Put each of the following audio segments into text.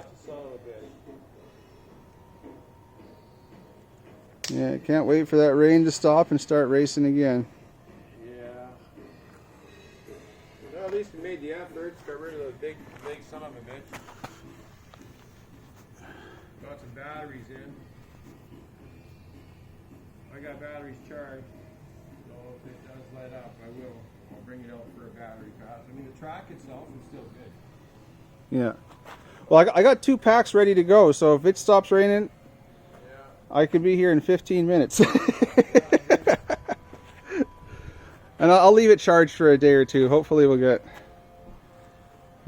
the sun a bit. Yeah, can't wait for that rain to stop and start racing again. Yeah. Well, at least we made the effort. Got rid of the big son of a bitch. Got some batteries in. I got batteries charged. So if it does light up, I'll bring it out for a battery pass. I mean, the track itself is still good. Yeah. Well, I got 2 packs ready to go, so if it stops raining, I could be here in 15 minutes. And I'll leave it charged for a day or two. Hopefully we'll get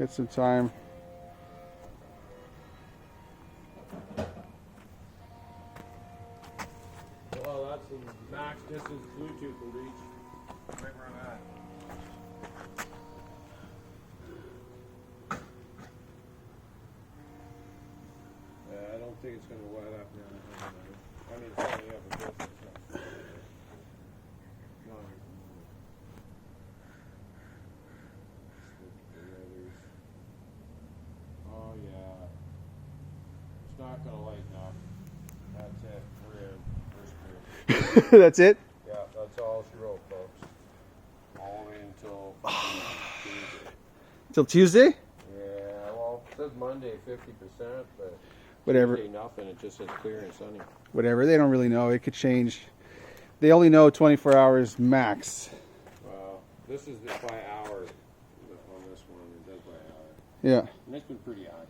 some time. Well, that's the max distance Bluetooth will reach. Right where I'm at. I don't think it's going to light up now. I mean, it's lighting up a bit. Oh, yeah. It's not going to lighten up. That's it. We're in. We're screwed. That's it? Yeah, that's all she wrote, folks. Only until Tuesday. Till Tuesday? Yeah, well, it says Monday 50%, but Whatever. Tuesday nothing. It just says clear and sunny. Whatever. They don't really know. It could change. They only know 24 hours max. Well, this is by hour on this one. It does by hour. Yeah. And it's been pretty accurate.